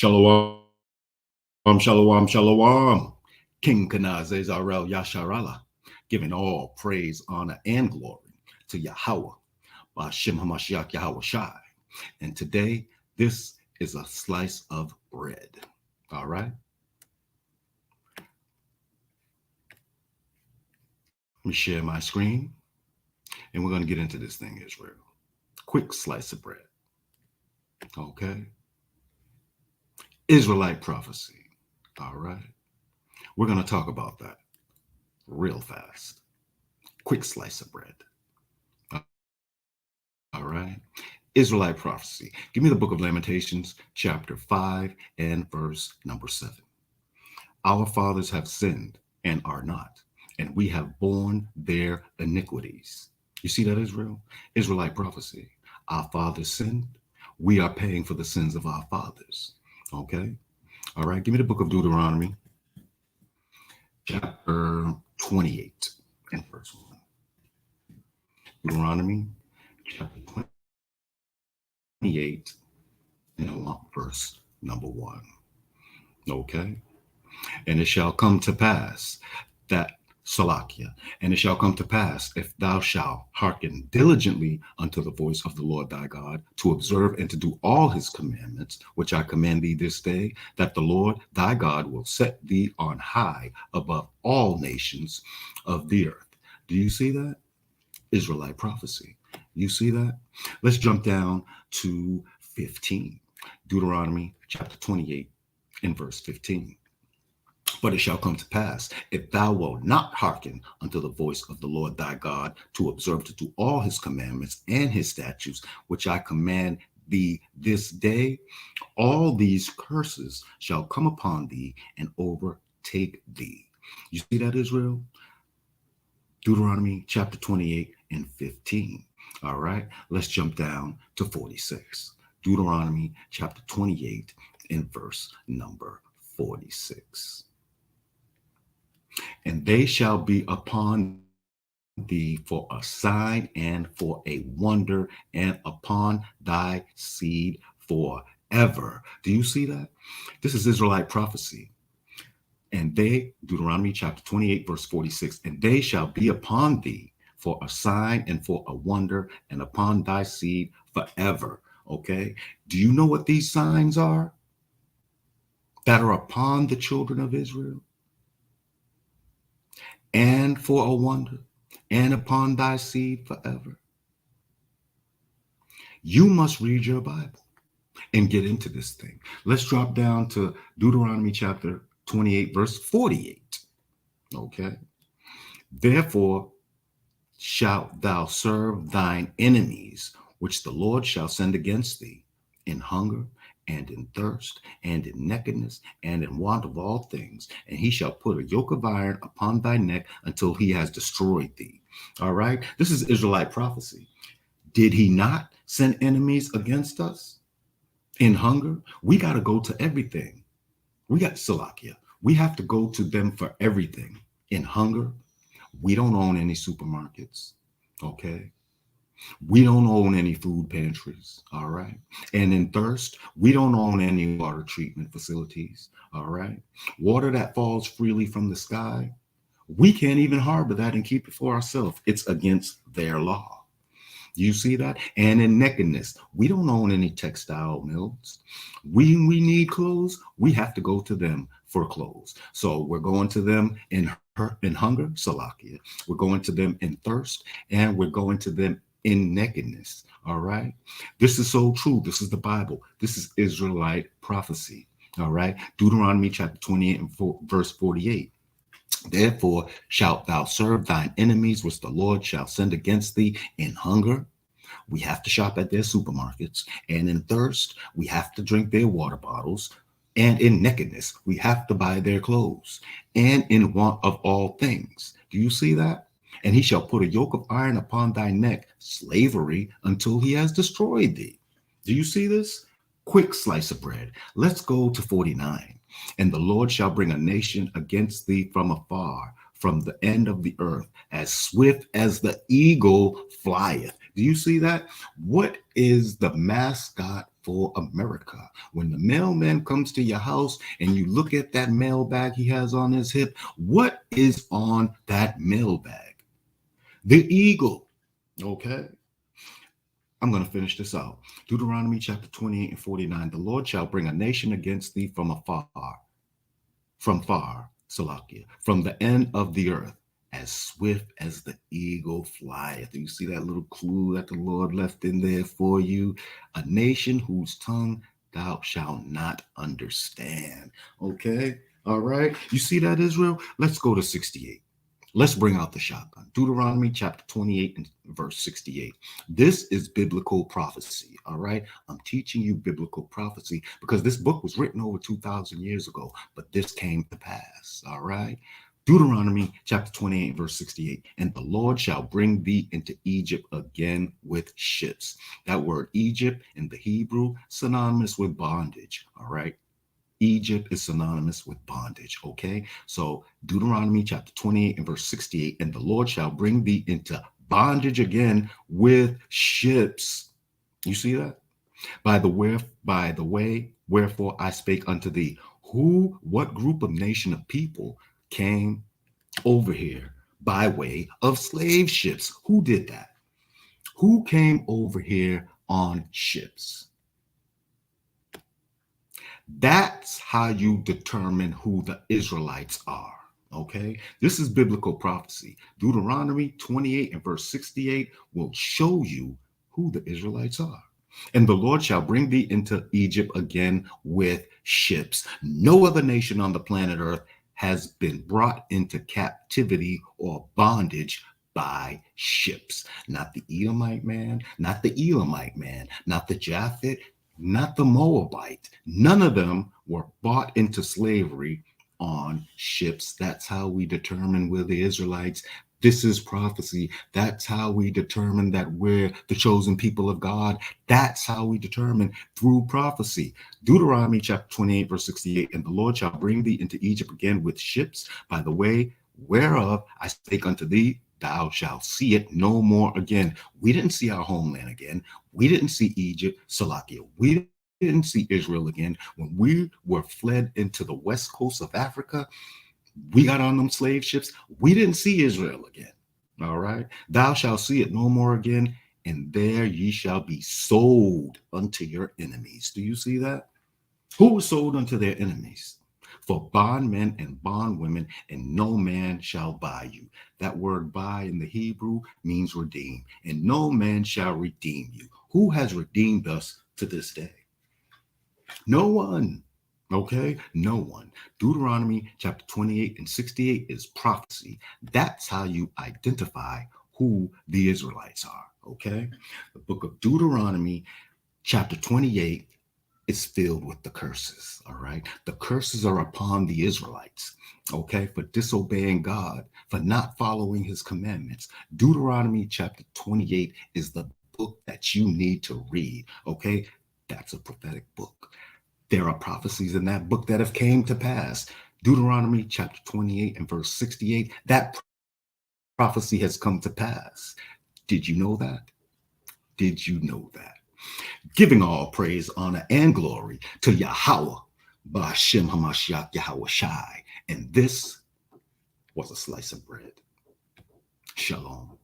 Shalom, shalom, shalom. King Kanaz Ezarel Yasharala, giving all praise, honor, and glory to Yahweh, Ba'ashem HaMashiach Yahweh Shai. And today, this is a slice of bread. All right? Let me share my screen, and we're going to get into this thing, Israel. Quick slice of bread. Okay? Israelite Prophecy. All right? We're going to talk about that real fast. Quick slice of bread. All right. Israelite Prophecy. Give me the book of Lamentations, chapter 5 and verse number 7. Our fathers have sinned and are not, and we have borne their iniquities. You see that, Israel? Israelite Prophecy. Our fathers sinned. We are paying for the sins of our fathers. Okay. All right. Give me the book of Deuteronomy, chapter 28 and verse 1. Deuteronomy, chapter 28 and verse number 1. Okay. And it shall come to pass that, Salakia, and it shall come to pass, if thou shalt hearken diligently unto the voice of the Lord thy God, to observe and to do all his commandments, which I command thee this day, that the Lord thy God will set thee on high above all nations of the earth. Do you see that? Israelite Prophecy. You see that? Let's jump down to 15. Deuteronomy chapter 28 and verse 15. But it shall come to pass, if thou wilt not hearken unto the voice of the Lord thy God, to observe to do all his commandments and his statutes, which I command thee this day, all these curses shall come upon thee and overtake thee. You see that, Israel? Deuteronomy chapter 28 and 15. All right, let's jump down to 46. Deuteronomy chapter 28 and verse number 46. And they shall be upon thee for a sign and for a wonder, and upon thy seed forever. Do you see that? This is Israelite Prophecy. And they, Deuteronomy chapter 28, verse 46, and they shall be upon thee for a sign and for a wonder, and upon thy seed forever. Okay. Do you know what these signs are that are upon the children of Israel? And for a wonder, and upon thy seed forever. You must read your Bible and get into this thing. Let's drop down to Deuteronomy chapter 28, verse 48. Okay. Therefore shalt thou serve thine enemies, which the Lord shall send against thee, in hunger and in thirst and in nakedness and in want of all things. And he shall put a yoke of iron upon thy neck until he has destroyed thee. All right. This is Israelite Prophecy. Did he not send enemies against us in hunger? We got to go to everything. We got Salakia. We have to go to them for everything. In hunger, we don't own any supermarkets. Okay. We don't own any food pantries. All right. And in thirst, we don't own any water treatment facilities. All right. Water that falls freely from the sky, we can't even harbor that and keep it for ourselves. It's against their law. You see that? And in nakedness, we don't own any textile mills. We need clothes, we have to go to them for clothes. So we're going to them in hunger, Salakia. We're going to them in thirst, and we're going to them in nakedness. All right. This is so true. This is the Bible. This is Israelite Prophecy. All right. Deuteronomy chapter 28 and verse 48. Therefore shalt thou serve thine enemies, which the Lord shall send against thee in hunger. We have to shop at their supermarkets. And in thirst, we have to drink their water bottles. And in nakedness, we have to buy their clothes. And in want of all things. Do you see that? And he shall put a yoke of iron upon thy neck, slavery, until he has destroyed thee. Do you see this? Quick slice of bread. Let's go to 49. And the Lord shall bring a nation against thee from afar, from the end of the earth, as swift as the eagle flieth. Do you see that? What is the mascot for America. When the mailman comes to your house and you look at that mail bag he has on his hip, what is on that mail bag? The eagle. Okay. I'm going to finish this out. Deuteronomy chapter 28 and 49. The Lord shall bring a nation against thee from far, Salakia, from the end of the earth, as swift as the eagle flieth. You see that little clue that the Lord left in there for you? A nation whose tongue thou shalt not understand. Okay? All right. You see that, Israel? Let's go to 68. Let's bring out the shotgun. Deuteronomy chapter 28 and verse 68. This is biblical prophecy. All right. I'm teaching you biblical prophecy because this book was written over 2,000 years ago, but this came to pass. All right. Deuteronomy chapter 28, verse 68. And the Lord shall bring thee into Egypt again with ships. That word Egypt in the Hebrew, synonymous with bondage. All right. Egypt is synonymous with bondage. Okay. So Deuteronomy chapter 28 and verse 68. And the Lord shall bring thee into bondage again with ships. You see that? By the way, wherefore I spake unto thee. What group of nation of people came over here by way of slave ships? Who did that? Who came over here on ships? That's how you determine who the Israelites are. Okay, this is biblical prophecy. Deuteronomy 28 and verse 68 will show you who the Israelites are. And the Lord shall bring thee into Egypt again with ships. No other nation on the planet Earth has been brought into captivity or bondage by ships. Not the Edomite man, not the Elamite man, not the Japhet, not the Moabite. None of them were bought into slavery on ships. That's how we determine we're the Israelites. This is prophecy. That's how we determine that we're the chosen people of God. That's how we determine through prophecy. Deuteronomy chapter 28, verse 68. And the Lord shall bring thee into Egypt again with ships, by the way whereof I spake unto thee, thou shalt see it no more again. We didn't see our homeland again. We didn't see Egypt, Salakia. We didn't see Israel again. When we were fled into the west coast of Africa, we got on them slave ships. We didn't see Israel again. All right. Thou shalt see it no more again, and there ye shall be sold unto your enemies. Do you see that? Who was sold unto their enemies? For bondmen and bondwomen, and no man shall buy you. That word buy in the Hebrew means redeem, and no man shall redeem you. Who has redeemed us to this day? No one. Okay, no one. Deuteronomy chapter 28 and 68 is prophecy. That's how you identify who the Israelites are. Okay, the book of Deuteronomy chapter 28 is filled with the curses. All right, the curses are upon the Israelites. Okay, for disobeying God, for not following his commandments. Deuteronomy chapter 28 is the book that you need to read. Okay, that's a prophetic book. There are prophecies in that book that have came to pass. Deuteronomy chapter 28 and verse 68, that prophecy has come to pass. Did you know that? Did you know that? Giving all praise, honor, and glory to Yahweh, Ba'ashem Hamashiach Yahweh Shai. And this was a slice of bread. Shalom.